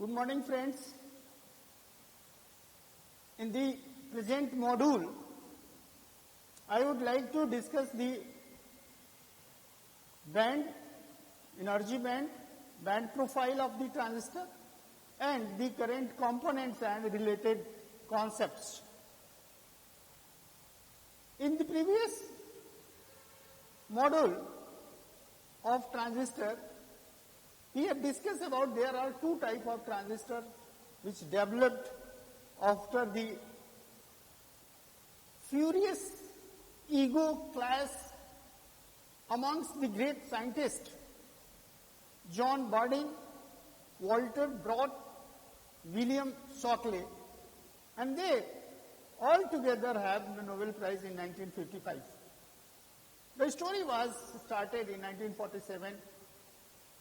Good morning, friends. In the present module, I would like to discuss the band, energy band, band profile of the transistor, and the current components and related concepts. In the previous module of transistor, we have discussed about there are two types of transistor which developed after the furious ego clash amongst the great scientists John Bardeen, Walter Brott, William Shockley, and they all together have the Nobel Prize in 1955. The story was started in 1947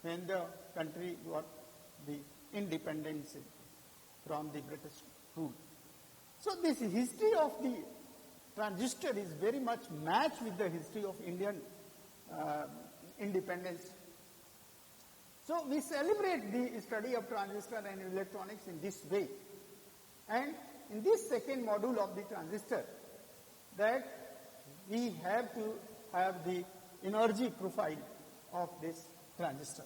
when the country got the independence from the British rule. So this history of the transistor is very much matched with the history of Indian independence. So we celebrate the study of transistor and electronics in this way. And in this second module of the transistor, that we have to have the energy profile of this transistor.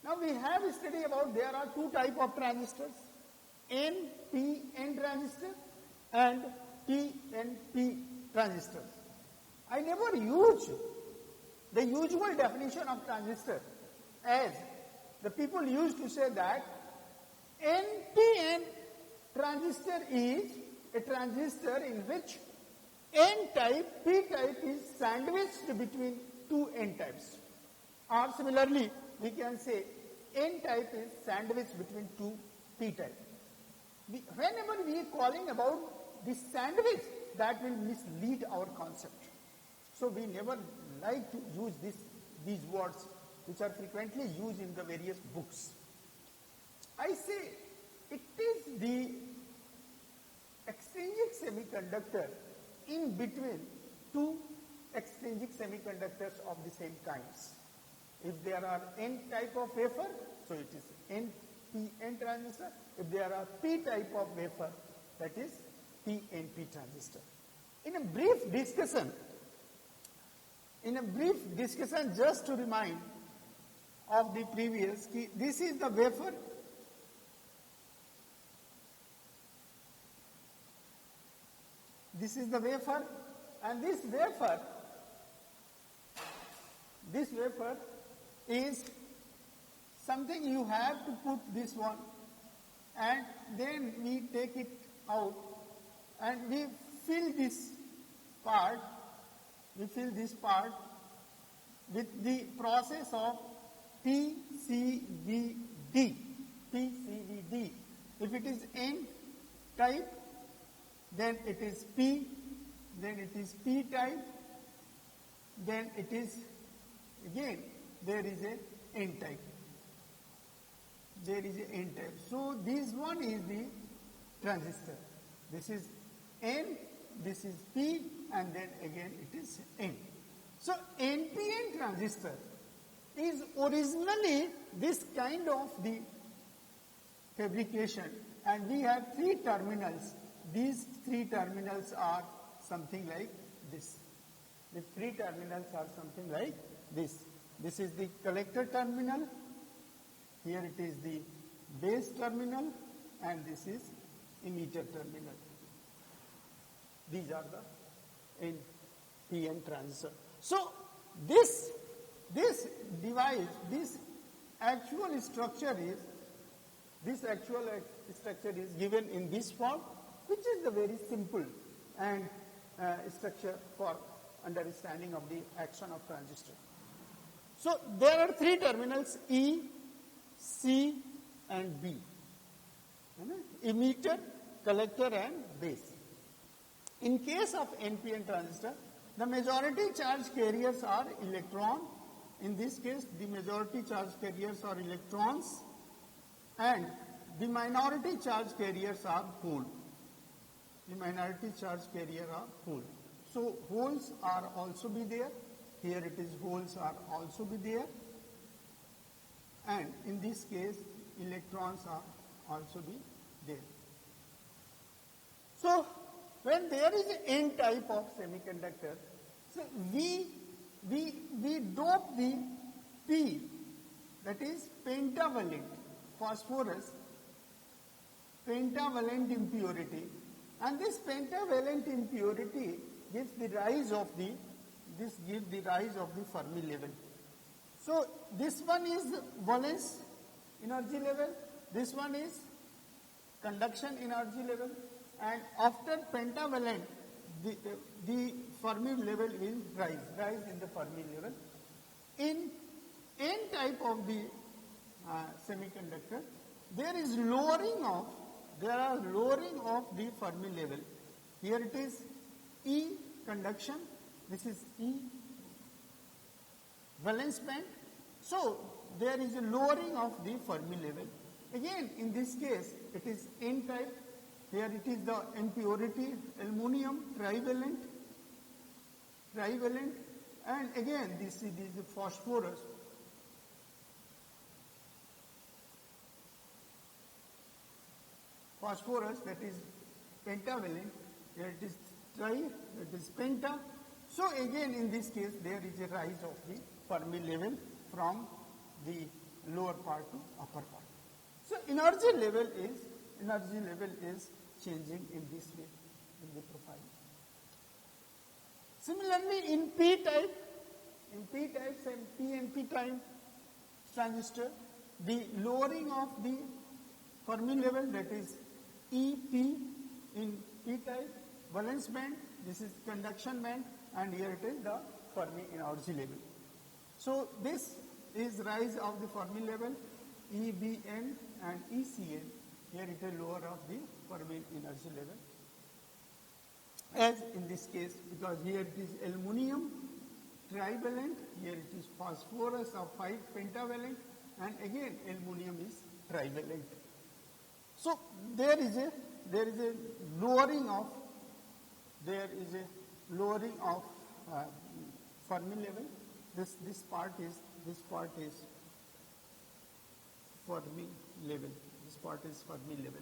Now we have studied about there are two types of transistors, NPN transistor and PNP transistors. I never use the usual definition of transistor as the people used to say that NPN transistor is a transistor in which N type, P type is sandwiched between two N types. Or similarly, we can say N type is sandwiched between two P type. Whenever we are calling about this sandwich, that will mislead our concept. So we never like to use these words which are frequently used in the various books. I say it is the extrinsic semiconductor in between two extrinsic semiconductors of the same kinds. If there are N type of wafer, so it is NPN transistor. If there are P type of wafer, that is PNP transistor. In a brief discussion, just to remind of the previous, this is the wafer. This is the wafer, and this wafer is something you have to put this one, and then we take it out and we fill this part with the process of PCVD. If it is N type, then it is P, then it is P type, then it is, again, there is a N type. So this one is the transistor. This is N, this is P, and then again it is N. So NPN transistor is originally this kind of the fabrication, and we have three terminals. These three terminals are something like this. The three terminals are something like this. This is the collector terminal. Here it is the base terminal, and this is emitter terminal. These are the NPN transistor. So this device, this actual structure is given in this form, which is the very simple and structure for understanding of the action of transistor. So there are three terminals, E, C, and B. Emitter, collector, and base. In case of NPN transistor, the majority charge carriers are electron. In this case, the majority charge carriers are electrons, and the minority charge carriers are hole. So holes are also be there. Here it is holes are also be there. And in this case, electrons are also be there. So when there is N type of semiconductor, so we dope the P, that is pentavalent phosphorus, pentavalent impurity, and this pentavalent impurity gives the rise of the Fermi level. So this one is valence energy level, this one is conduction energy level, and after pentavalent the Fermi level will rise in the Fermi level. In N type of the semiconductor, there are lowering of the Fermi level. Here it is E conduction, this is E valence band. So there is a lowering of the Fermi level. Again, in this case, it is N type. Here it is the impurity, aluminum, trivalent, and again this is the phosphorus. Phosphorus, that is pentavalent, here it is tri, that is penta. So again in this case there is a rise of the Fermi level from the lower part to upper part. So energy level is changing in this way in the profile. Similarly in P type, same PNP type transistor, the lowering of the Fermi level, that is EP in P type, valence band, this is conduction band, and here it is the Fermi energy level. So this is rise of the Fermi level, EBN and ECN. Here it is lower of the Fermi energy level. As in this case, because here it is aluminum trivalent, here it is phosphorus of 5 pentavalent, and again aluminum is trivalent. So there is a lowering of Fermi level. This part is Fermi level. This part is Fermi level.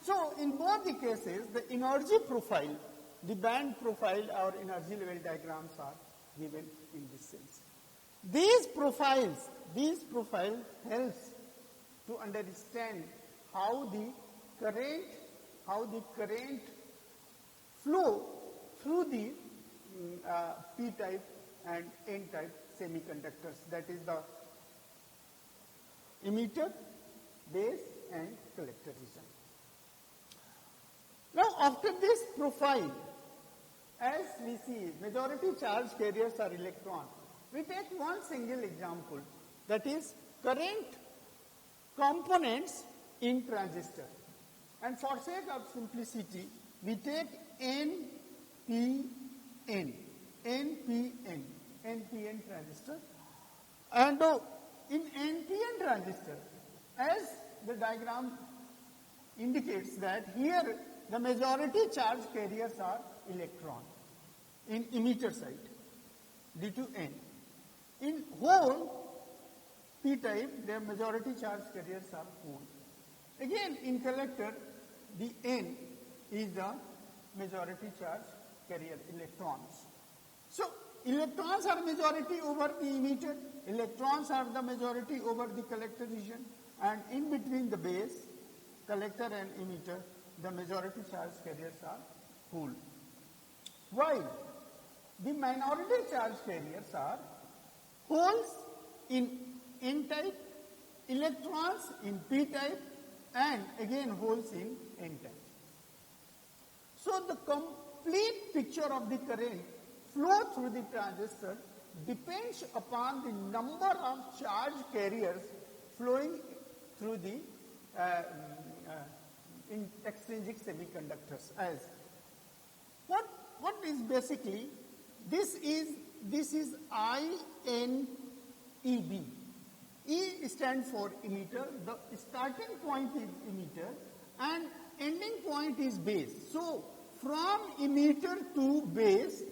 So in both the cases, the energy profile, the band profile or energy level diagrams are given in this sense. These profiles helps to understand how the current flow through the P-type and N-type semiconductors, that is the emitter, base and collector region. Now after this profile, as we see majority charge carriers are electron, we take one single example, that is current components in transistor. And for sake of simplicity, we take NPN transistor. And in NPN transistor, as the diagram indicates that here the majority charge carriers are electron in emitter side due to N. In whole P-type, their majority charge carriers are hole. Again, in collector, the N is the majority charge carrier, electrons. So, electrons are majority over the emitter, electrons are the majority over the collector region, and in between the base, collector and emitter, the majority charge carriers are hole. While the minority charge carriers are holes in N-type, electrons in P-type, and again holes in N-type. So the complete picture of the current flow through the transistor depends upon the number of charge carriers flowing through the in extrinsic semiconductors. As what is basically this is INEB. E stands for emitter. The starting point is emitter and ending point is base. So from emitter to base,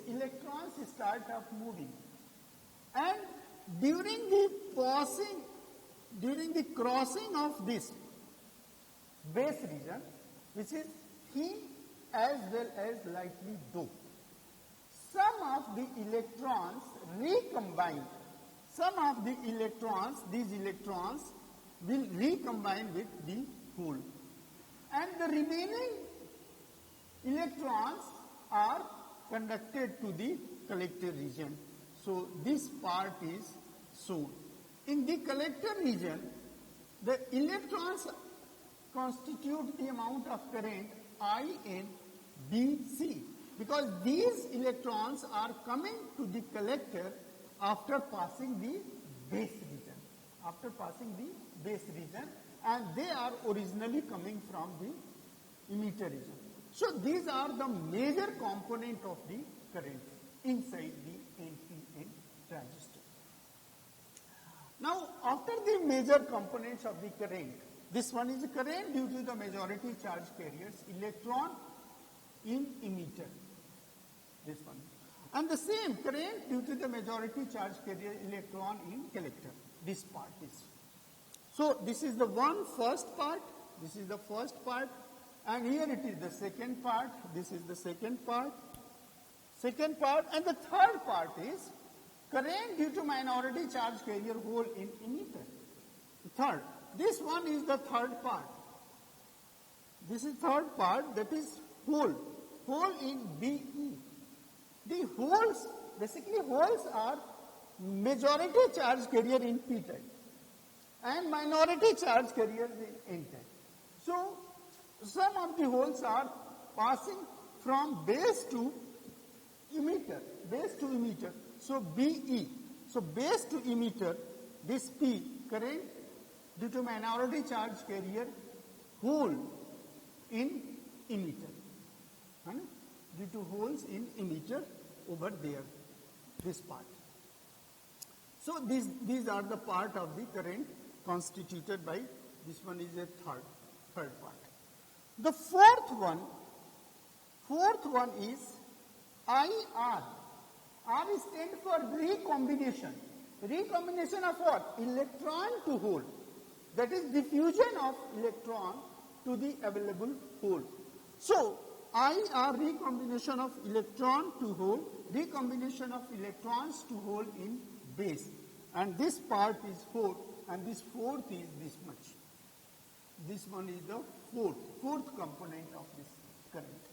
electrons start up moving. And during the crossing of this base region, which is thin as well as lightly doped, some of the electrons recombine. Some of the electrons, these electrons will recombine with the hole, and the remaining electrons are conducted to the collector region. So this part is shown. In the collector region, the electrons constitute the amount of current I in BC, because these electrons are coming to the collector after passing the base region. After passing the base region, and they are originally coming from the emitter region. So these are the major component of the current inside the NPN transistor. Now, after the major components of the current, this one is the current due to the majority charge carriers, electron in emitter, this one. And the same current due to the majority charge carrier, electron in collector, this part is. So this is the first part, this is the first part, and here it is the second part, this is the second part, and the third part is current due to minority charge carrier hole in emitter. Third, this one is the third part. This is third part, that is hole in BE. The holes, basically holes are majority charge carrier in P type and minority charge carriers in N type. So some of the holes are passing from base to emitter. So BE. So base to emitter, this P current due to minority charge carrier hole in emitter. Due to holes in emitter over there, this part. So these are the part of the current constituted by, this one is a third part. The fourth one is IR. R stands for recombination. Recombination of what? Electron to hole. That is diffusion of electron to the available hole. So IR, recombination of electron to hole, recombination of electrons to hole in base. And this part is fourth, and this fourth is this much. This one is the fourth component of this current.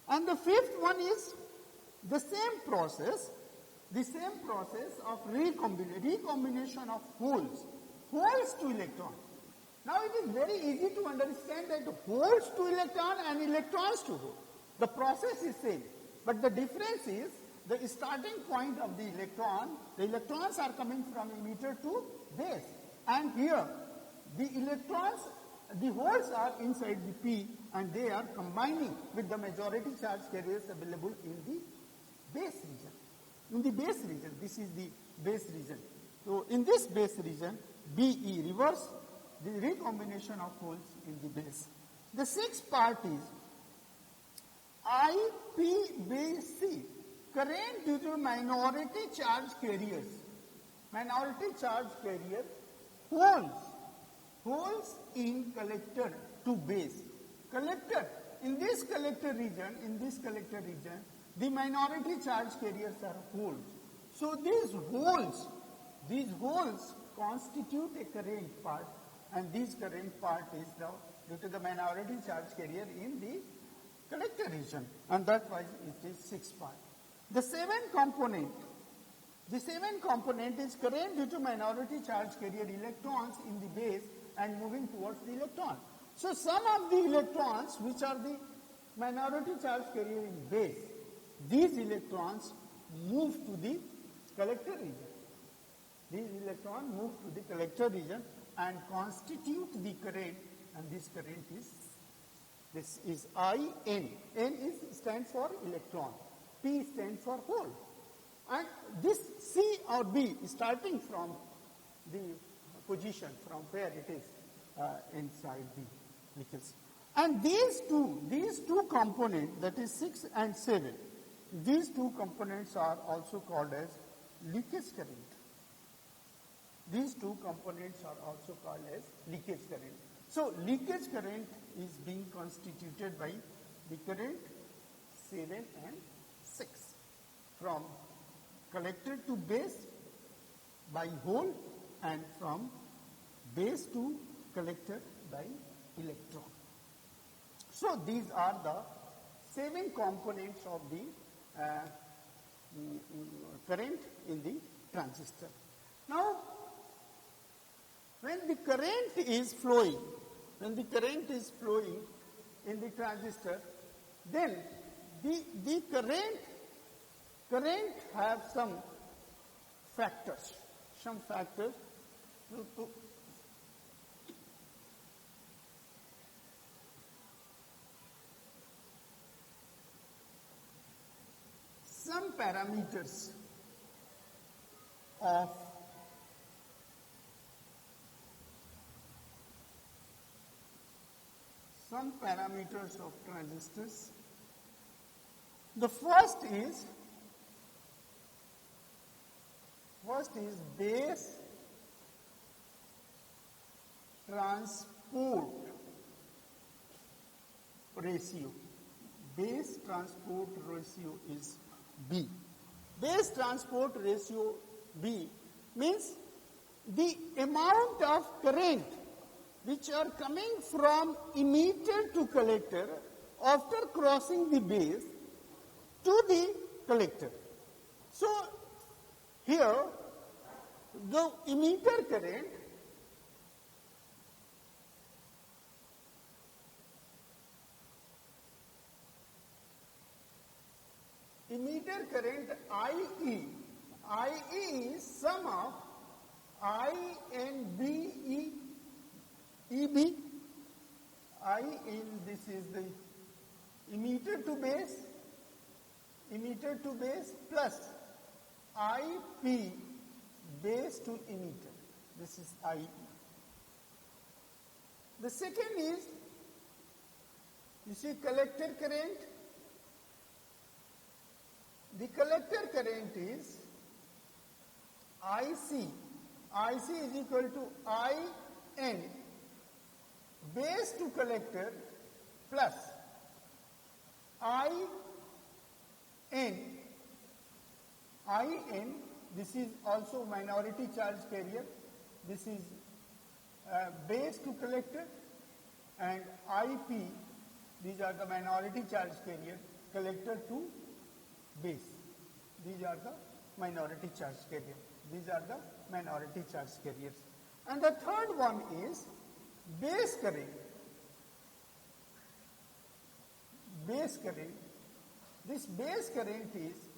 And the fifth one is the same process of recombination of holes to electron. Now it is very easy to understand that holes to electron and electrons to hole. The process is same, but the difference is the starting point of the electrons are coming from emitter to base, and here the holes are inside the P, and they are combining with the majority charge carriers available in the base region. In the base region, this is the base region. So in this base region, BE, reverse the recombination of holes in the base. The sixth part is IPBC, current due to minority charge carriers. Minority charge carrier holes in collector to base. Collector, in this collector region, the minority charge carriers are holes. So these holes constitute a current part, and this current part is due to the minority charge carrier in the collector region, and that why it is sixth part. The seventh component is current due to minority charge carrier electrons in the base and moving towards the electron. So some of the electrons which are the minority charge carrier in base, these electrons move to the collector region. And constitute the current, and this current is IN. N stands for electron, P stands for hole. And this C or B is starting from the position from where it is inside the vehicles. And these two components, that is 6 and 7, these two components are also called as leakage current. These two components are also called as leakage current. So leakage current is being constituted by the current 7 and 6 from collector to base by hole and from base to collector by electron. So these are the 7 components of the current in the transistor. Now, when the current is flowing in the transistor, then the current have some factors. Some parameters of transistors. The first is base transport ratio. Base transport ratio is B. Base transport ratio B means the amount of current which are coming from emitter to collector after crossing the base to the collector. So, here the emitter current IE is sum of I and B EB. I in this is the emitter to base plus IP base to emitter. This is IE. The second is, you see, collector current. The collector current is IC. IC is equal to IN base to collector plus IN. This is also minority charge carrier. This is base to collector, and IP, these are the minority charge carrier, collector to base. These are the minority charge carrier. These are the minority charge carriers. And the third one is base current. Base current. This base current is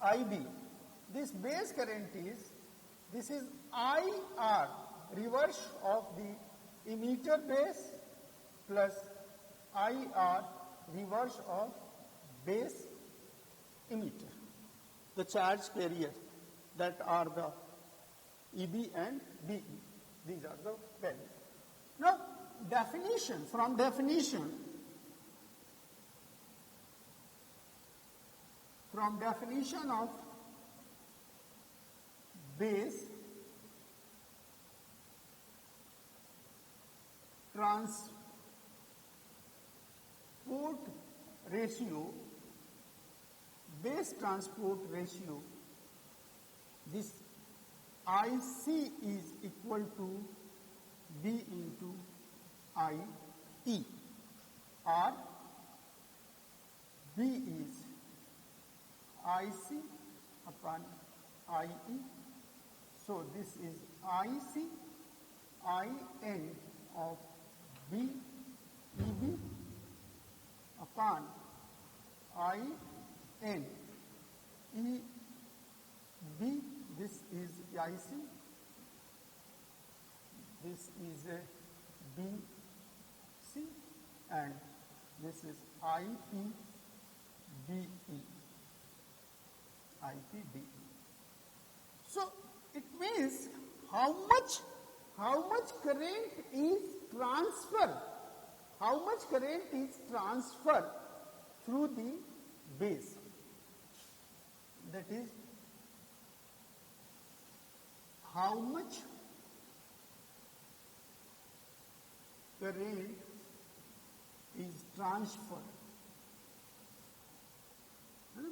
IB. This base current is, this is IR, reverse of the emitter base plus IR, reverse of base emitter. The charge carrier that are the EB and BE. These are the values. Now, from definition of base transport ratio, this IC is equal to B into IE, or B is IC upon IE. So this is IC, IN of B, EB upon IN, EB. This is IC, this is a BC, and this is IPBE. So it means how much current is transferred, through the base. That is, how much current is transferred.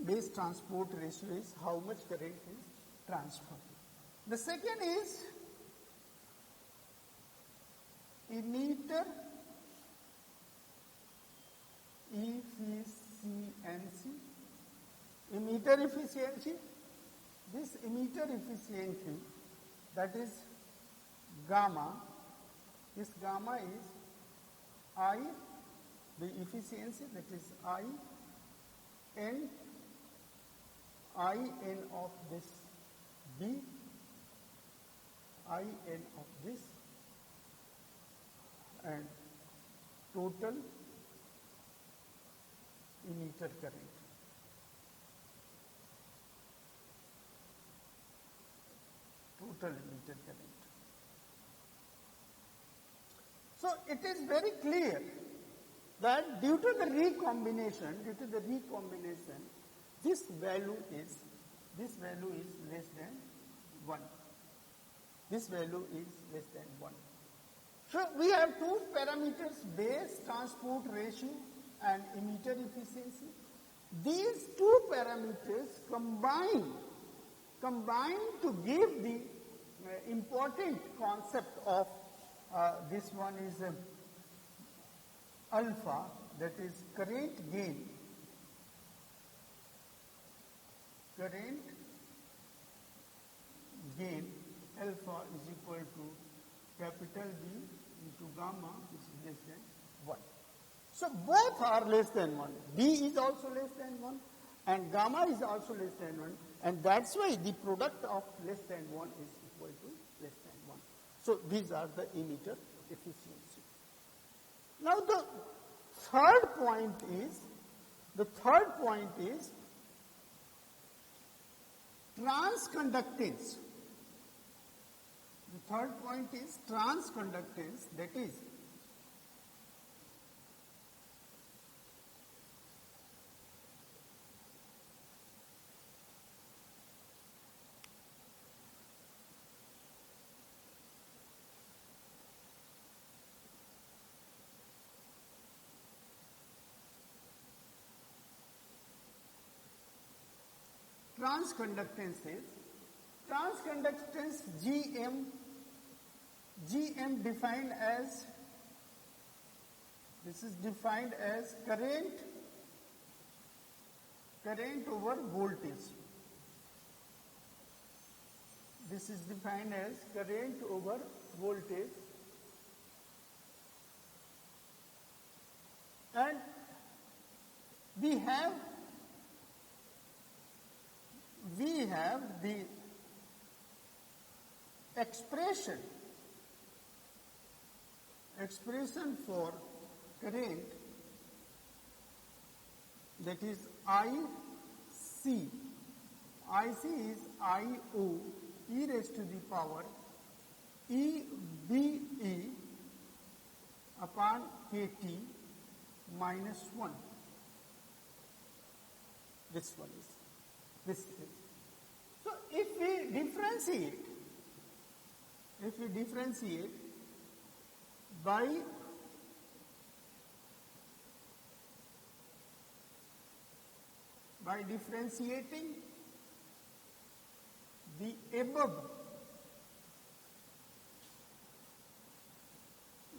Base transport ratio is how much current is transferred. The second is emitter efficiency. Emitter efficiency. This emitter efficiency, that is gamma. This gamma is I, the efficiency, that is I n of this B, I n of this, and total emitter current. Total emitter current. So it is very clear that due to the recombination, this value is less than 1. This value is less than 1. So we have two parameters, base transport ratio and emitter efficiency. These two parameters combine to give the important concept of this one is alpha, that is current gain. Current gain alpha is equal to capital B into gamma, which is less than 1. So both are less than 1. B is also less than 1 and gamma is also less than 1, and that's why the product of less than 1 is equal to less than 1. So these are the emitter efficiency. Now the third point is transconductance. The third point is transconductance, that is transconductance GM defined as, this is defined as current over voltage. This is defined as current over voltage, and we have the expression for current, that is IC. IC is IO e raised to the power EBE upon KT minus 1. This one is. This is. So if we differentiate by differentiating the above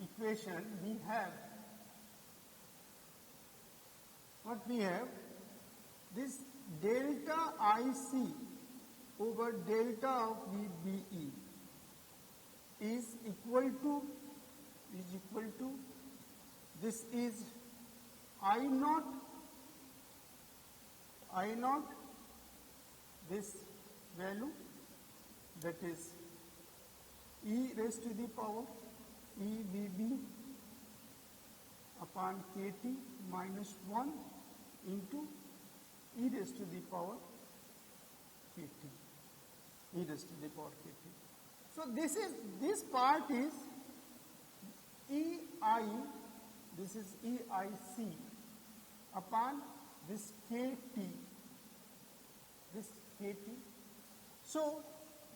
equation, we have this delta IC over delta of VBE is equal to this is I naught this value, that is e raised to the power EBB upon KT minus 1 into e raised to the power KT. E raised to the power KT. So this part is EI, this is EIC upon this KT. So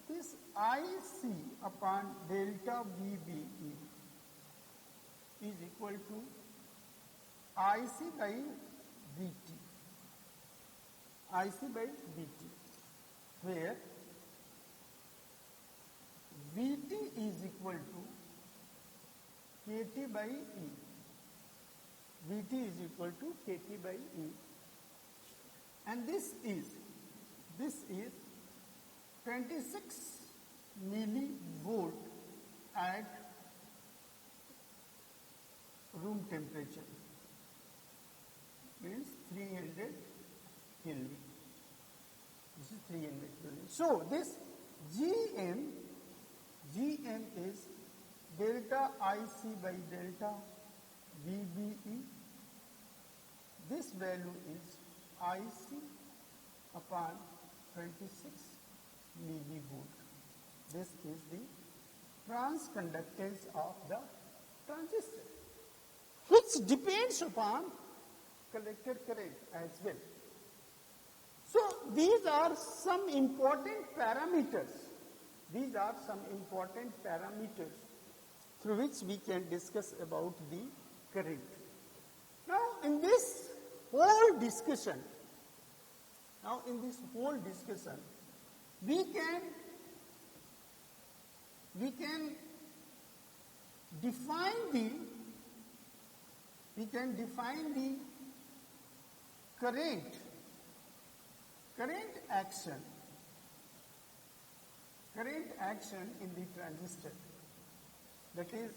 this IC upon delta VBE is equal to IC by VT. IC by VT, where VT is equal to KT by E. VT is equal to KT by E. And this is 26 millivolt at room temperature, means 300 Kelvin. This is 300 Kelvin. So this GM is delta IC by delta VBE. This value is IC upon 26 millivolt. This is the transconductance of the transistor, which depends upon collector current as well. So these are some important parameters. These are some important parameters through which we can discuss about the current. Now in this whole discussion, we can define the current action in the transistor. That is,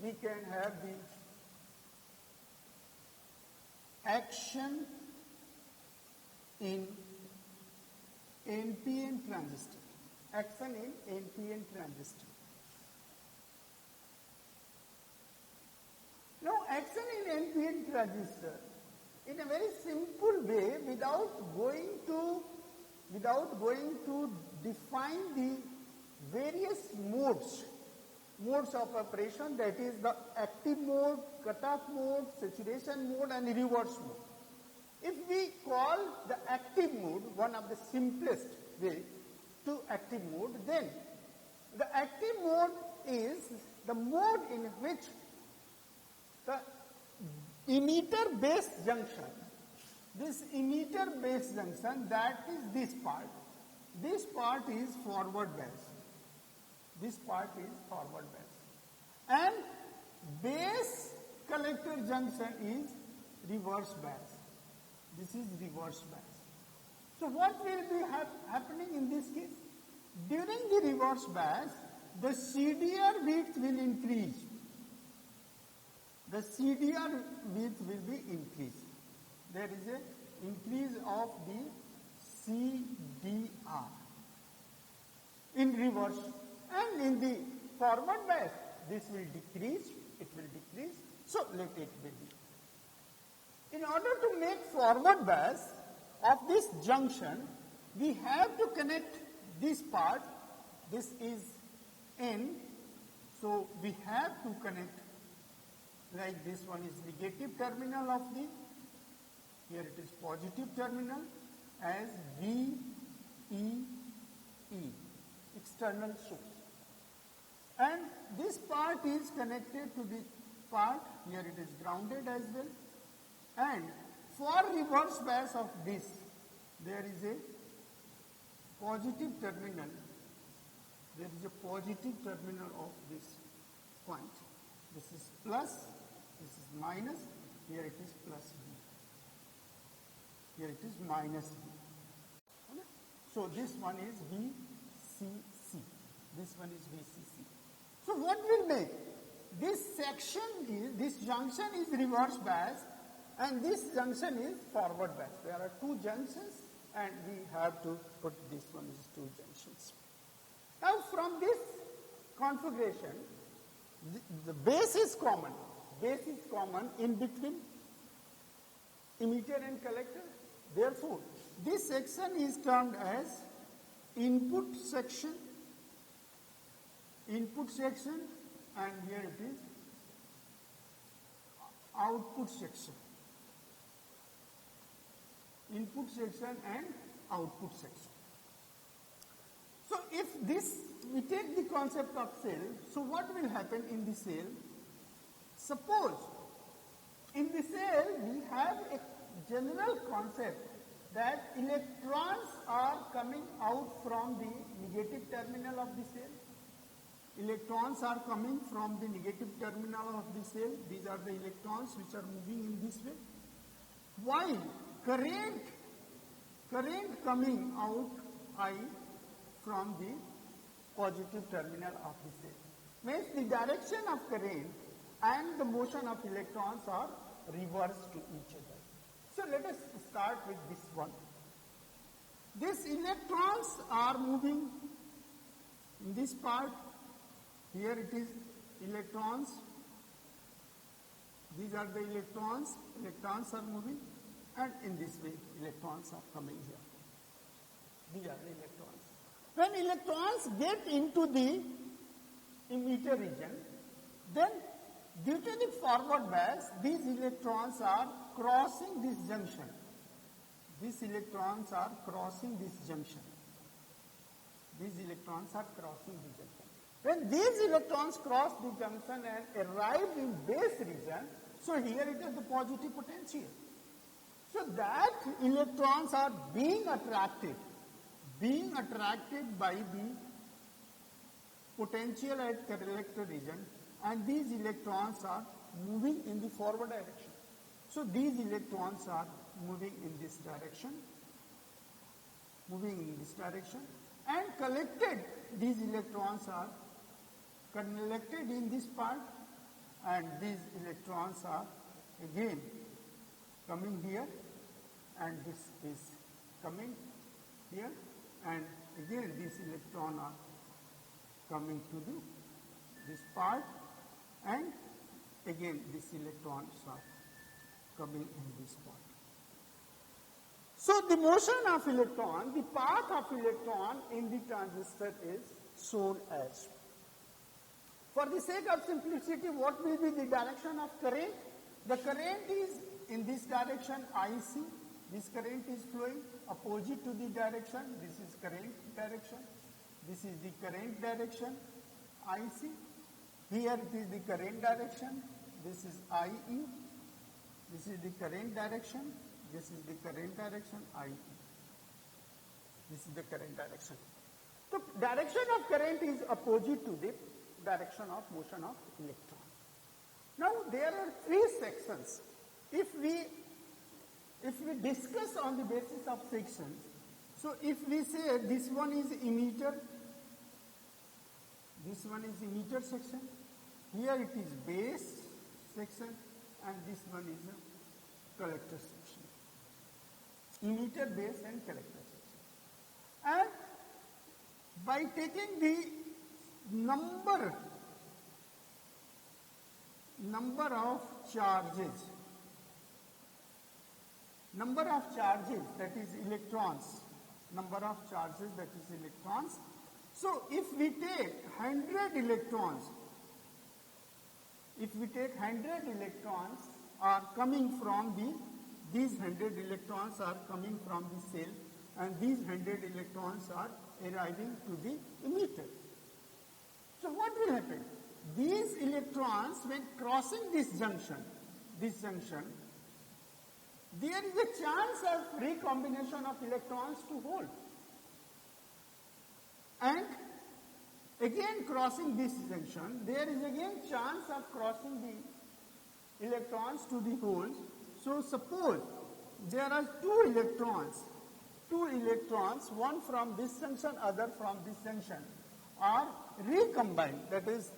we can have the action in NPN transistor. Action in NPN transistor. Now, action in NPN transistor, in a very simple way, without going to define the various modes of operation, that is the active mode, cutoff mode, saturation mode, and reverse mode. If we call the active mode one of the simplest way to active mode, then the active mode is the mode in which the emitter-base junction, that is this part is forward bias. And base collector junction is reverse bias. This is reverse bias. So what will be happening in this case? During the reverse bias, the CDR width will increase. The CDR width will be increased. There is an increase of the CDR in reverse. And in the forward bias, this will decrease, so let it be. In order to make forward bias of this junction, we have to connect this part. This is N, so we have to connect, like this one is negative terminal of the, here it is positive terminal, as VEE, external source. And this part is connected to the part, here it is grounded as well. And for reverse bias of this, there is a positive terminal. There is a positive terminal of this point. This is plus, this is minus, here it is plus V. Here it is minus V. So this one is VCC. This one is VCC. So what will make? This junction is reverse bias and this junction is forward bias. There are two junctions and we have to put this one as two junctions. Now from this configuration, the base is common. Base is common in between emitter and collector. Therefore, this section is termed as input section, and here it is output section. input section and output section. So if this, we take the concept of cell, so what will happen in the cell? Suppose in the cell we have a general concept that electrons are coming out from the negative terminal of the cell. Electrons are coming from the negative terminal of the cell. These are the electrons which are moving in this way. While current coming out I from the positive terminal of the cell. Means the direction of current and the motion of electrons are reversed to each other. So let us start with this one. These electrons are moving in this part. Here it is electrons. These are the electrons. Electrons are moving, and in this way electrons are coming here. These are the electrons. When electrons get into the emitter region, then due to the forward bias, these electrons are crossing this junction. These electrons are crossing this junction. These electrons are crossing the junction. When these electrons cross the junction and arrive in base region, so here it is the positive potential. So that electrons are being attracted by the potential at collector region, and these electrons are moving in the forward direction. So these electrons are moving in this direction, and collected, these electrons are collected in this part, and these electrons are again coming here, and this is coming here, and again these electrons are coming to this part, and again these electrons are coming in this part. So the motion of electron, the path of electron in the transistor is shown as. For the sake of simplicity, what will be the direction of current? The current is in this direction, IC. This current is flowing opposite to the direction. This is current direction. This is the current direction, IC. Here it is the current direction. This is IE. This is the current direction. This is the current direction, IE. This is the current direction. So direction of current is opposite to the direction of motion of electron. Now there are three sections. If we discuss on the basis of sections, so if we say this one is emitter, this one is emitter section, here it is base section, and this one is a collector section. Emitter, base and collector section. And by taking the number of charges, that is electrons, so if we take 100 electrons, are coming from these 100 electrons are coming from the cell, and these 100 electrons are arriving to the emitter. So what will happen? These electrons, when crossing this junction, there is a chance of recombination of electrons to holes. And again crossing this junction, there is again chance of crossing the electrons to the holes. So suppose there are two electrons, one from this junction, other from this junction, are recombined, that is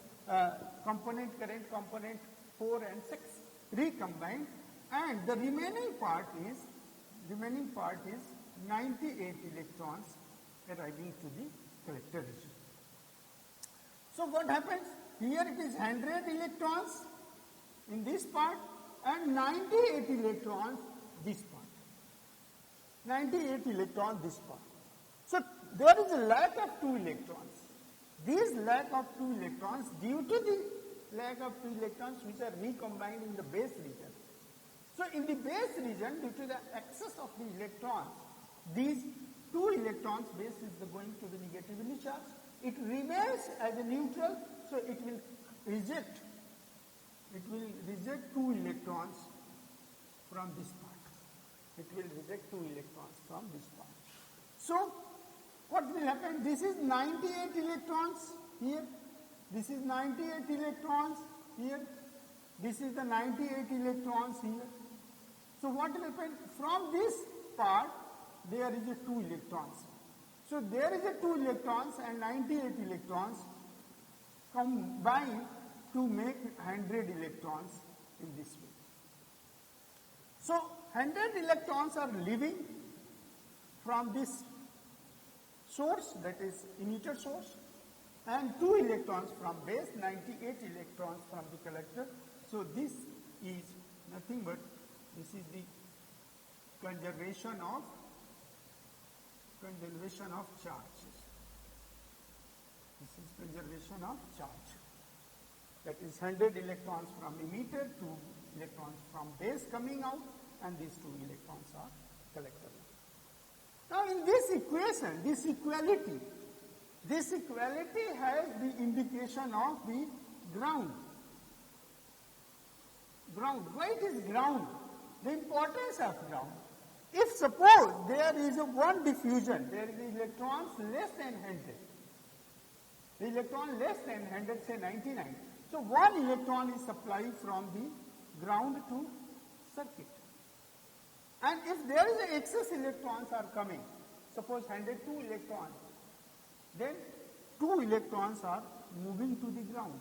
component current, component 4 and 6 recombined, and the remaining part is 98 electrons arriving to the collector region. So what happens? Here it is 100 electrons in this part and 98 electrons this part. 98 electrons this part. So there is a lack of 2 electrons. These lack of 2 electrons, due to the lack of 2 electrons which are recombined in the base region. So in the base region, due to the excess of the electrons, these two electrons, base is going to be negatively charged. It remains as a neutral, so it will reject two electrons from this part. It will reject two electrons from this part. So what will happen? This is 98 electrons here. This is 98 electrons here. This is the 98 electrons here. So what will happen? From this part, there is a 2 electrons. So there is a 2 electrons and 98 electrons combine to make 100 electrons in this way. So 100 electrons are leaving from this source, that is emitter source, and 2 electrons from base, 98 electrons from the collector. So this is nothing but, this is the conservation of charges. This is conservation of charge. That is 100 electrons from emitter, 2 electrons from base coming out, and these 2 electrons are collector. Now in this equation, this equality has the indication of the ground. Why it is ground? The importance of ground. If suppose there is a one diffusion, there is electrons less than 100. The electron less than 100, say 99. So one electron is supplied from the ground to circuit. And if there is excess electrons are coming, suppose 102 electrons, then 2 electrons are moving to the ground.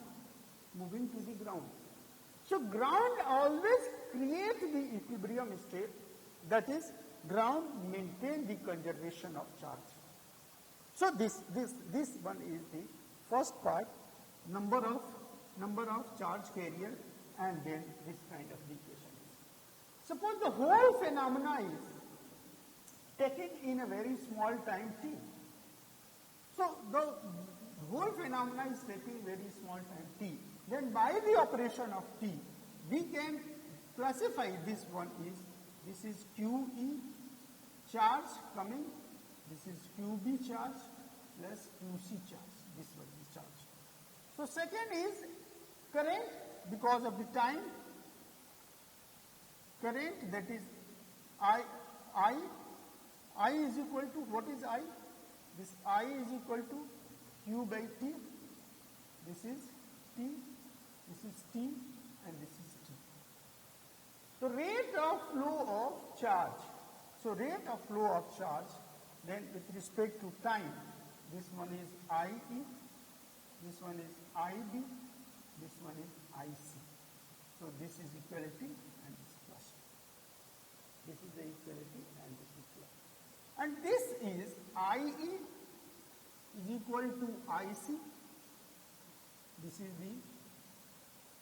So ground always creates the equilibrium state, that is, ground maintain the conservation of charge. So this one is the first part, number of charge carrier, and then this kind of equation. Suppose the whole phenomena is taken in a very small time t. So the whole phenomena is taking very small time t. Then by the operation of t, we can classify this one is, this is QE charge coming, this is QB charge plus QC charge, this one is charge. So second is current, because of the time, current, that is I is equal to, what is I? This I is equal to Q by T, this is T, this is T, and this is T. So rate of flow of charge. So rate of flow of charge, then with respect to time, this one is IE, this one is IB, this one is IC. So this is equality and this is plus. This is the equality and this is plus. And this is IE is equal to IC. This is the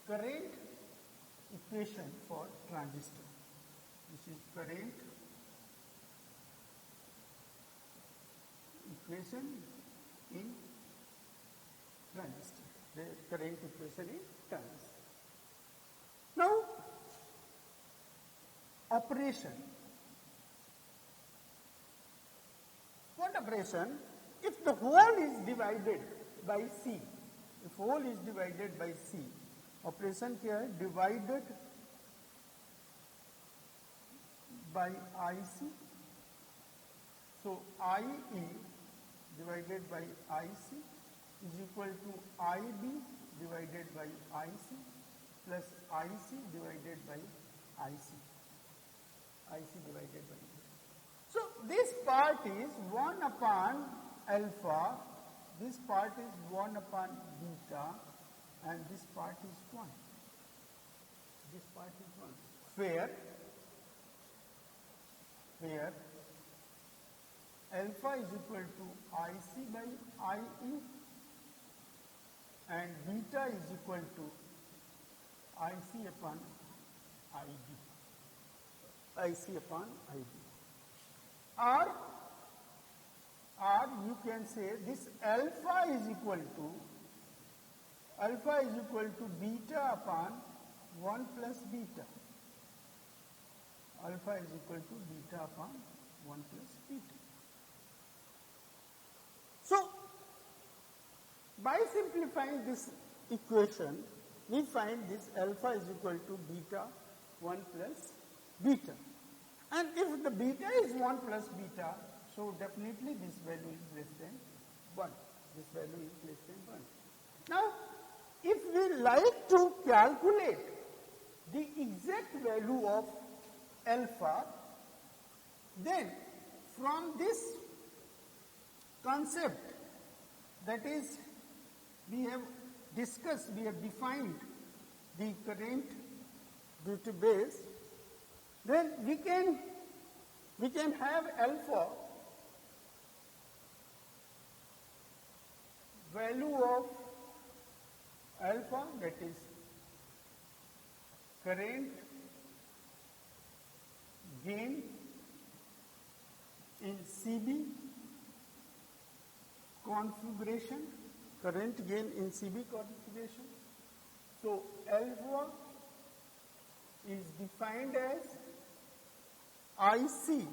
current equation for transistor. This is current equation in transistor. The current equation in transistor. Now, operation. What operation? If the whole is divided by C, if whole is divided by C, operation here divided by IC. So IE divided by IC is equal to IB divided by IC plus IC divided by IC. IC divided by IC. So this part is 1 upon alpha, this part is 1 upon beta, and this part is 1. This part is 1. Where alpha is equal to IC by IE and beta is equal to IC upon IB. IC upon IB. Or you can say this alpha is equal to beta upon 1 plus beta. alpha is equal to beta upon 1 plus beta. So, by simplifying this equation, we find this alpha is equal to beta 1 plus beta. And if the beta is 1 plus beta, so definitely this value is less than 1. This value is less than 1. Now, if we like to calculate the exact value of alpha, then from this concept, that is, we have discussed, we have defined the current due to base, then we can have alpha, value of alpha, that is current gain in CB configuration, current gain in CB configuration. So alpha is defined as IC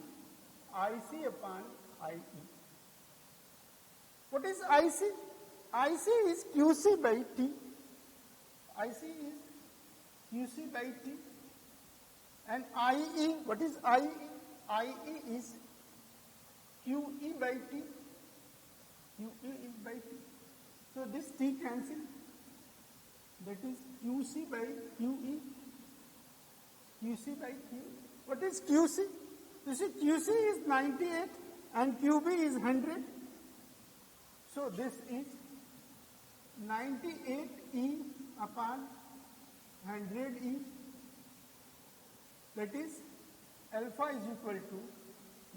upon IE. What is IC? IC is QC by T. IC is QC by T. And IE, what is IE? IE is QE by T. QE is by T. So this T cancel. That is QC by QE. QC by QE. What is QC? You see, QC is 98 and QB is 100. So this is 98E upon 100E. That is, alpha is equal to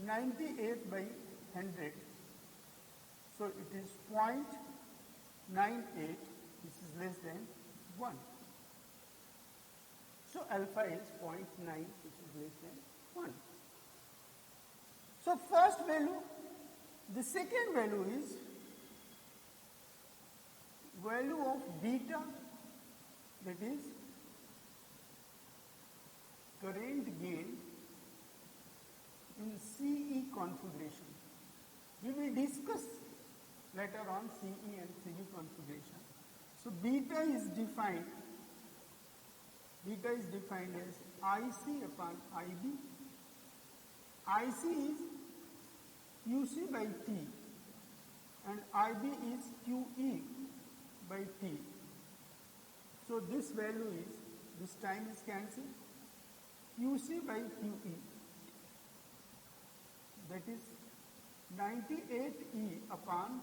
98 by 100. So it is 0.98, this is less than 1. So alpha is 0.9, which is less than 1. So first value, the second value is value of beta, that is current gain in CE configuration. We will discuss later on CE and CB configuration. So beta is defined as IC upon IB. IC is QC by T and IB is QE by T. So this value is, this time is cancelled, QC by QE, that is 98E upon,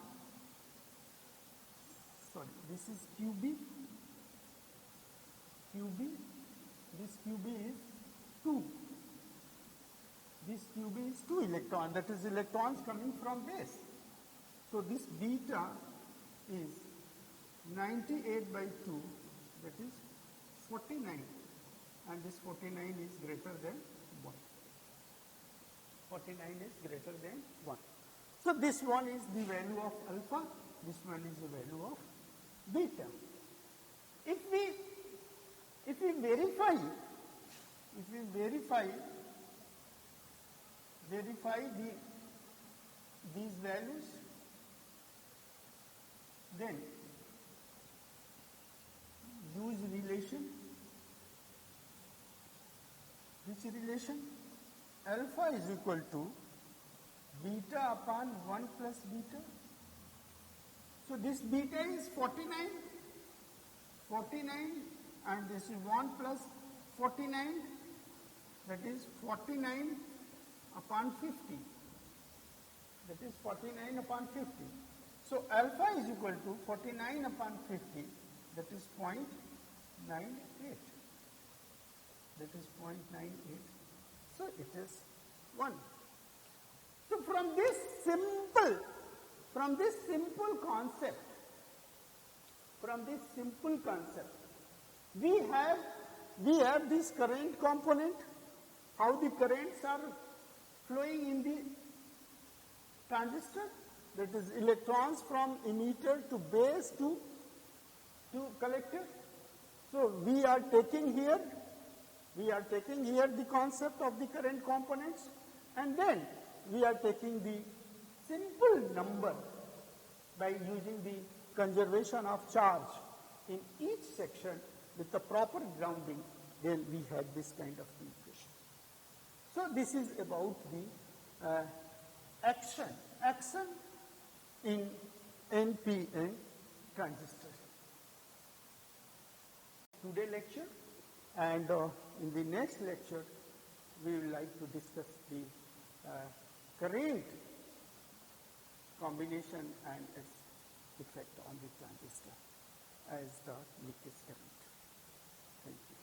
this is QB, this QB is 2. This QB is 2 electrons, that is electrons coming from base. So this beta is 98 by 2, that is 49, and this 49 is greater than 1. 49 is greater than 1. So this one is the value of alpha, this one is the value of beta. If we verify these values, then use relation. Which relation? Alpha is equal to beta upon 1 plus beta. So this beta is 49, and this is 1 plus 49, that is 49 upon 50. That is 49 upon 50. So alpha is equal to 49 upon 50, that is 0.98. That is 0.98. So it is 1. So from this simple concept, we have this current component, how the currents are flowing in the transistor, that is electrons from emitter to base to collector. So we are taking here We are taking here the concept of the current components, and then we are taking the simple number by using the conservation of charge in each section with the proper grounding. Then we had this kind of equation. So this is about the action in NPN transistor. Today lecture, and in the next lecture we will like to discuss the current combination and its effect on the transistor as the leakage current. Thank you.